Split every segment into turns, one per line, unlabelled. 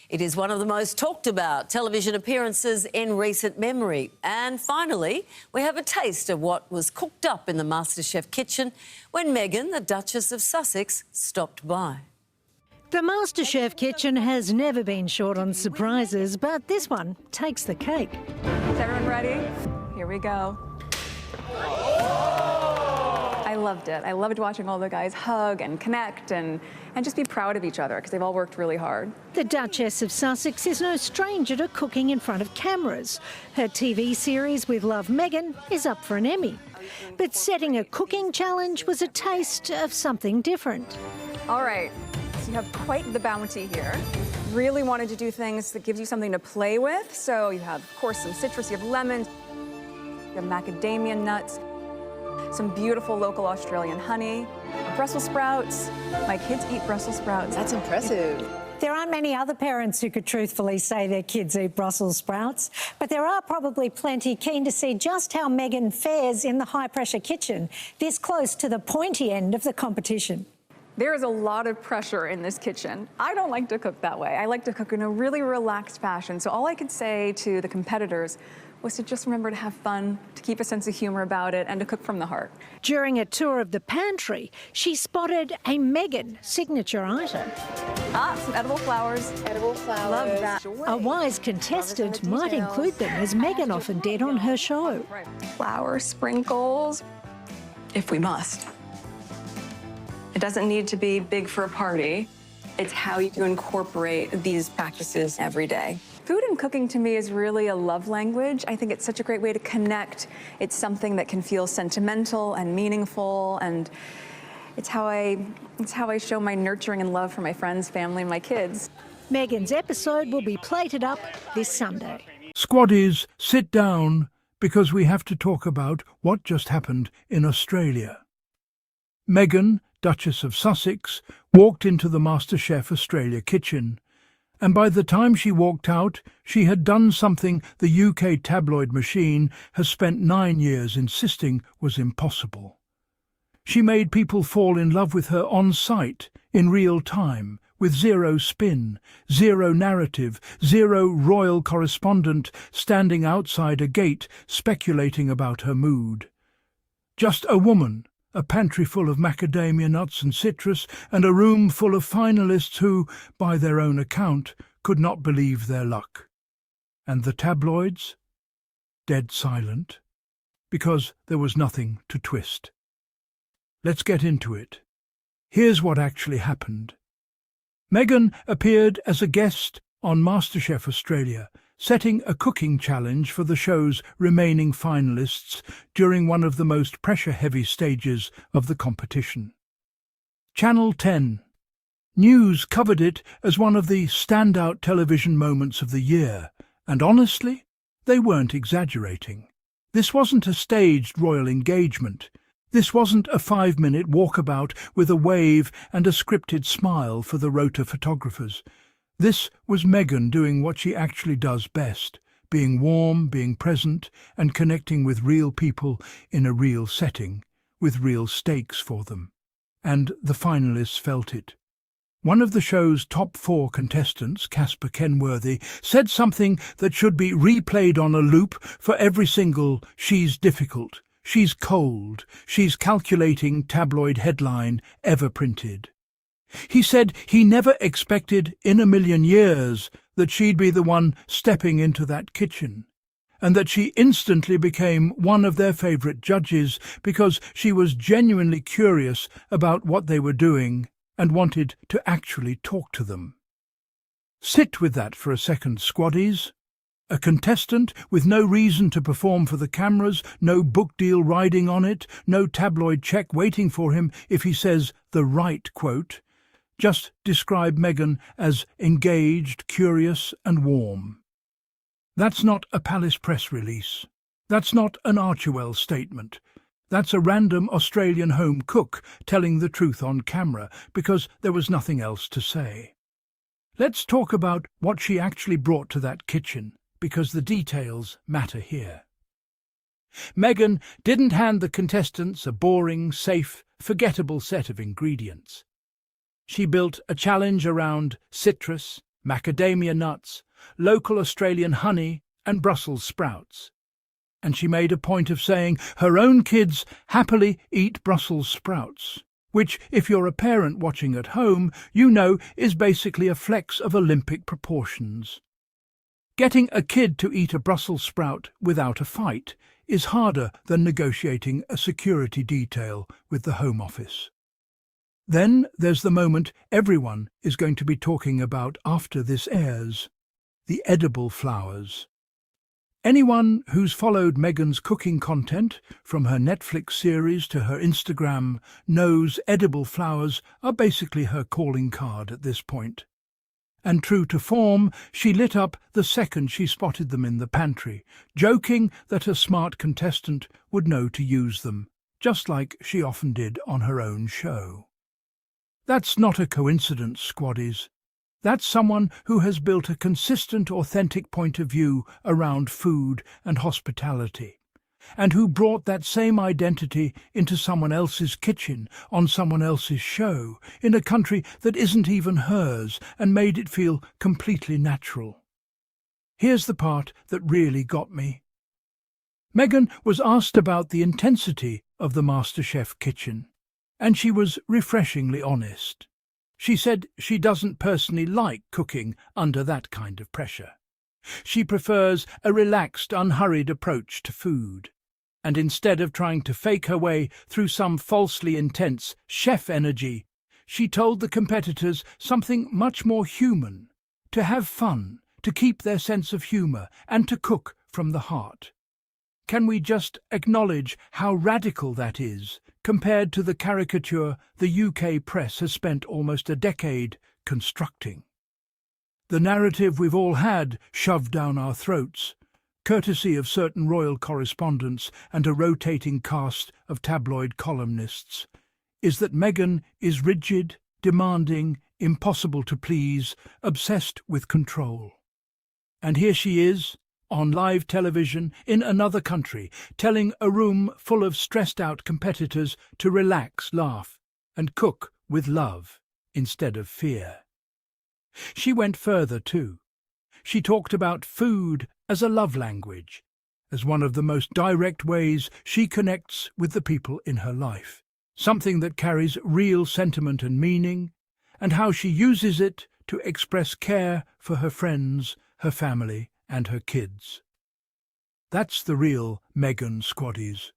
It is one of the most talked about television appearances in recent memory. And finally, we have a taste of what was cooked up in the MasterChef kitchen when Meghan, the Duchess of Sussex, stopped by.
The MasterChef kitchen has never been short on surprises, but this one takes the cake.
Is everyone ready? Here we go. I loved it. I loved watching all the guys hug and connect and just be proud of each other because they've all worked really hard.
The Duchess of Sussex is no stranger to cooking in front of cameras. Her TV series with Love Meghan is up for an Emmy. But setting a cooking challenge was a taste of something different.
All right, so you have quite the bounty here. Really wanted to do things that gives you something to play with. So you have, of course, some citrus, you have lemons, you have macadamia nuts, some beautiful local Australian honey, Brussels sprouts. My kids eat Brussels sprouts.
That's impressive.
There aren't many other parents who could truthfully say their kids eat Brussels sprouts, but there are probably plenty keen to see just how Meghan fares in the high-pressure kitchen, this close to the pointy end of the competition.
There is a lot of pressure in this kitchen. I don't like to cook that way. I like to cook in a really relaxed fashion. So all I could say to the competitors was to just remember to have fun, to keep a sense of humor about it, and to cook from the heart.
During a tour of the pantry, she spotted a Meghan signature item.
Some edible flowers.
Edible flowers.
Love that.
A wise contestant might include them, as Meghan often did on her show.
Flower sprinkles, if we must. It doesn't need to be big for a party. It's how you incorporate these practices every day. Food and cooking to me is really a love language. I think it's such a great way to connect. It's something that can feel sentimental and meaningful, and it's how I show my nurturing and love for my friends, family, and my kids.
Meghan's episode will be plated up this Sunday.
Squaddies, sit down, because we have to talk about what just happened in Australia. Meghan, Duchess of Sussex, walked into the MasterChef Australia kitchen, and by the time she walked out, she had done something the UK tabloid machine has spent 9 years insisting was impossible. She made people fall in love with her on site, in real time, with zero spin, zero narrative, zero royal correspondent standing outside a gate speculating about her mood. Just a woman, a pantry full of macadamia nuts and citrus, and a room full of finalists who, by their own account, could not believe their luck. And the tabloids? Dead silent, because there was nothing to twist. Let's get into it. Here's what actually happened. Meghan appeared as a guest on MasterChef Australia, setting a cooking challenge for the show's remaining finalists during one of the most pressure-heavy stages of the competition. Channel 10 News covered it as one of the standout television moments of the year, and honestly, they weren't exaggerating. This wasn't a staged royal engagement. This wasn't a 5-minute walkabout with a wave and a scripted smile for the rota photographers. This was Meghan doing what she actually does best, being warm, being present, and connecting with real people in a real setting, with real stakes for them. And the finalists felt it. One of the show's top 4 contestants, Casper Kenworthy, said something that should be replayed on a loop for every single "she's difficult, she's cold, she's calculating" tabloid headline ever printed. He said he never expected in a million years that she'd be the one stepping into that kitchen, and that she instantly became one of their favourite judges because she was genuinely curious about what they were doing and wanted to actually talk to them. Sit with that for a second, squaddies. A contestant with no reason to perform for the cameras, no book deal riding on it, no tabloid check waiting for him if he says the right quote. Just describe Meghan as engaged, curious and warm. That's not a Palace press release. That's not an Archewell statement. That's a random Australian home cook telling the truth on camera because there was nothing else to say. Let's talk about what she actually brought to that kitchen, because the details matter here. Meghan didn't hand the contestants a boring, safe, forgettable set of ingredients. She built a challenge around citrus, macadamia nuts, local Australian honey, and Brussels sprouts. And she made a point of saying her own kids happily eat Brussels sprouts, which, if you're a parent watching at home, you know is basically a flex of Olympic proportions. Getting a kid to eat a Brussels sprout without a fight is harder than negotiating a security detail with the Home Office. Then there's the moment everyone is going to be talking about after this airs: the edible flowers. Anyone who's followed Meghan's cooking content, from her Netflix series to her Instagram, knows edible flowers are basically her calling card at this point. And true to form, she lit up the second she spotted them in the pantry, joking that a smart contestant would know to use them, just like she often did on her own show. That's not a coincidence, squaddies. That's someone who has built a consistent, authentic point of view around food and hospitality, and who brought that same identity into someone else's kitchen, on someone else's show, in a country that isn't even hers, and made it feel completely natural. Here's the part that really got me. Meghan was asked about the intensity of the MasterChef kitchen, and she was refreshingly honest. She said she doesn't personally like cooking under that kind of pressure. She prefers a relaxed, unhurried approach to food. And instead of trying to fake her way through some falsely intense chef energy, she told the competitors something much more human: to have fun, to keep their sense of humour, and to cook from the heart. Can we just acknowledge how radical that is, compared to the caricature the UK press has spent almost a decade constructing? The narrative we've all had shoved down our throats, courtesy of certain royal correspondents and a rotating cast of tabloid columnists, is that Meghan is rigid, demanding, impossible to please, obsessed with control. And here she is, on live television in another country, telling a room full of stressed-out competitors to relax, laugh, and cook with love instead of fear. She went further too. She talked about food as a love language, as one of the most direct ways she connects with the people in her life, something that carries real sentiment and meaning, and how she uses it to express care for her friends, her family, and her kids. That's the real Meghan, squaddies,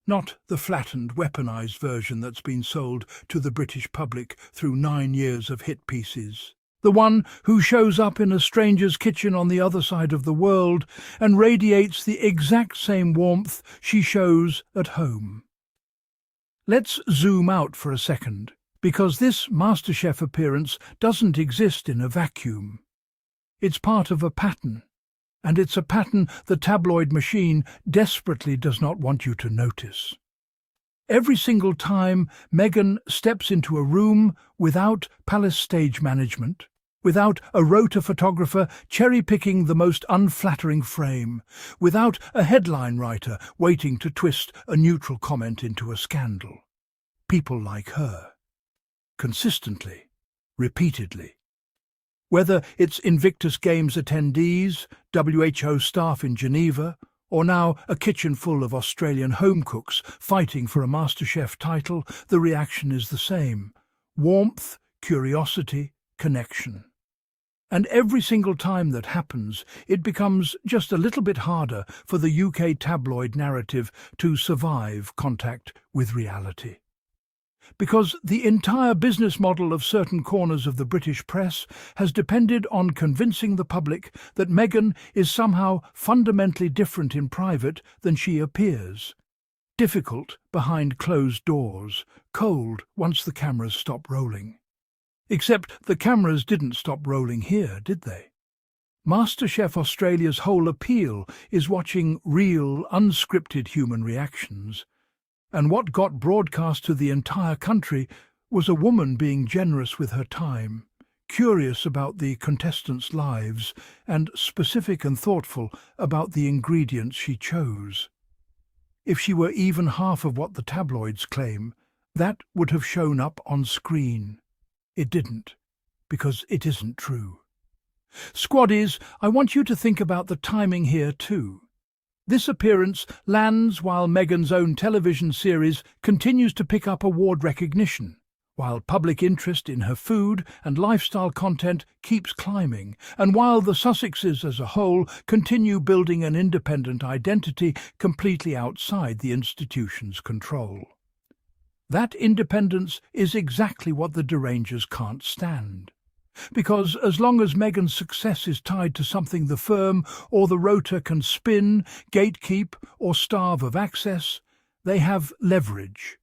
not the flattened, weaponised version that's been sold to the British public through 9 years of hit pieces. The one who shows up in a stranger's kitchen on the other side of the world and radiates the exact same warmth she shows at home. Let's zoom out for a second, because this MasterChef appearance doesn't exist in a vacuum. It's part of a pattern. And it's a pattern the tabloid machine desperately does not want you to notice. Every single time Meghan steps into a room without palace stage management, without a rota photographer cherry-picking the most unflattering frame, without a headline writer waiting to twist a neutral comment into a scandal, people like her. Consistently, repeatedly. Whether it's Invictus Games attendees, WHO staff in Geneva, or now a kitchen full of Australian home cooks fighting for a MasterChef title, the reaction is the same: warmth, curiosity, connection. And every single time that happens, it becomes just a little bit harder for the UK tabloid narrative to survive contact with reality. Because the entire business model of certain corners of the British press has depended on convincing the public that Meghan is somehow fundamentally different in private than she appears. Difficult behind closed doors, cold once the cameras stop rolling. Except the cameras didn't stop rolling here, did they? MasterChef Australia's whole appeal is watching real, unscripted human reactions. And what got broadcast to the entire country was a woman being generous with her time, curious about the contestants' lives, and specific and thoughtful about the ingredients she chose. If she were even half of what the tabloids claim, that would have shown up on screen. It didn't, because it isn't true. Squaddies, I want you to think about the timing here too. This appearance lands while Meghan's own television series continues to pick up award recognition, while public interest in her food and lifestyle content keeps climbing, and while the Sussexes as a whole continue building an independent identity completely outside the institution's control. That independence is exactly what the derangers can't stand. Because as long as Meghan's success is tied to something the firm or the rotor can spin, gatekeep or starve of access, they have leverage.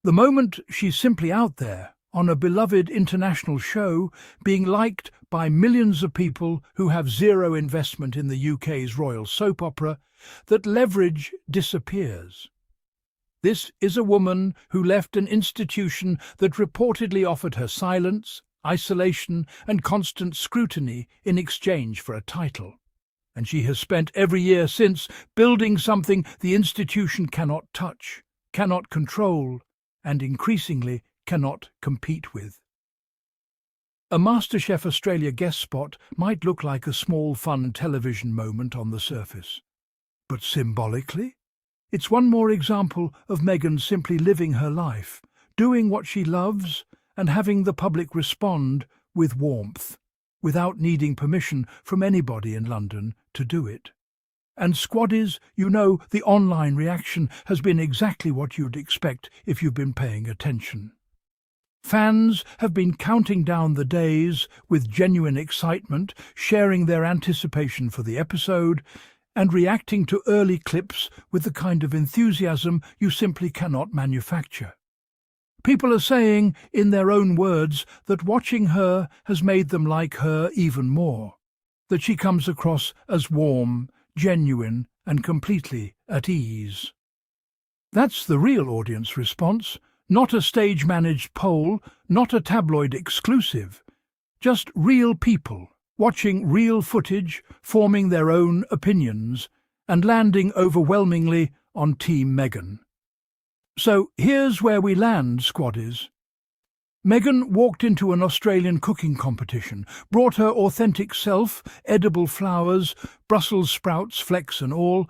The moment she's simply out there, on a beloved international show, being liked by millions of people who have zero investment in the UK's royal soap opera, that leverage disappears. This is a woman who left an institution that reportedly offered her silence, isolation and constant scrutiny in exchange for a title. And she has spent every year since building something the institution cannot touch, cannot control, and increasingly cannot compete with. A MasterChef Australia guest spot might look like a small fun television moment on the surface. But symbolically, it's one more example of Meghan simply living her life, doing what she loves, and having the public respond with warmth, without needing permission from anybody in London to do it. And Squaddies, you know, the online reaction has been exactly what you'd expect if you've been paying attention. Fans have been counting down the days with genuine excitement, sharing their anticipation for the episode, and reacting to early clips with the kind of enthusiasm you simply cannot manufacture. People are saying, in their own words, that watching her has made them like her even more, that she comes across as warm, genuine, and completely at ease. That's the real audience response, not a stage-managed poll, not a tabloid exclusive, just real people watching real footage, forming their own opinions, and landing overwhelmingly on Team Meghan. So here's where we land, Squaddies. Meghan walked into an Australian cooking competition, brought her authentic self, edible flowers, Brussels sprouts, flecks and all,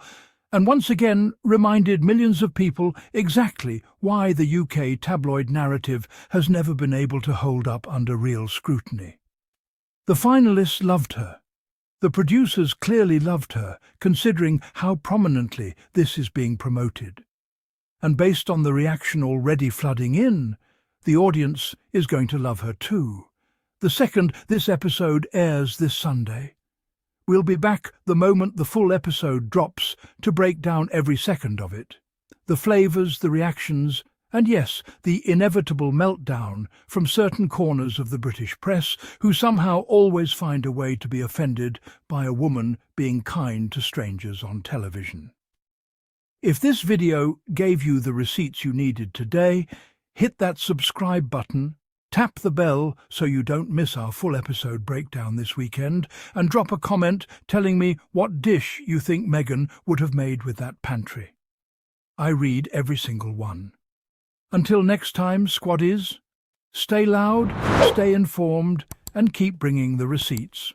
and once again reminded millions of people exactly why the UK tabloid narrative has never been able to hold up under real scrutiny. The finalists loved her. The producers clearly loved her, considering how prominently this is being promoted. And based on the reaction already flooding in, the audience is going to love her too. The second this episode airs this Sunday. We'll be back the moment the full episode drops to break down every second of it. The flavours, the reactions, and yes, the inevitable meltdown from certain corners of the British press who somehow always find a way to be offended by a woman being kind to strangers on television. If this video gave you the receipts you needed today, hit that subscribe button, tap the bell so you don't miss our full episode breakdown this weekend, and drop a comment telling me what dish you think Meghan would have made with that pantry. I read every single one. Until next time, Squaddies, stay loud, stay informed, and keep bringing the receipts.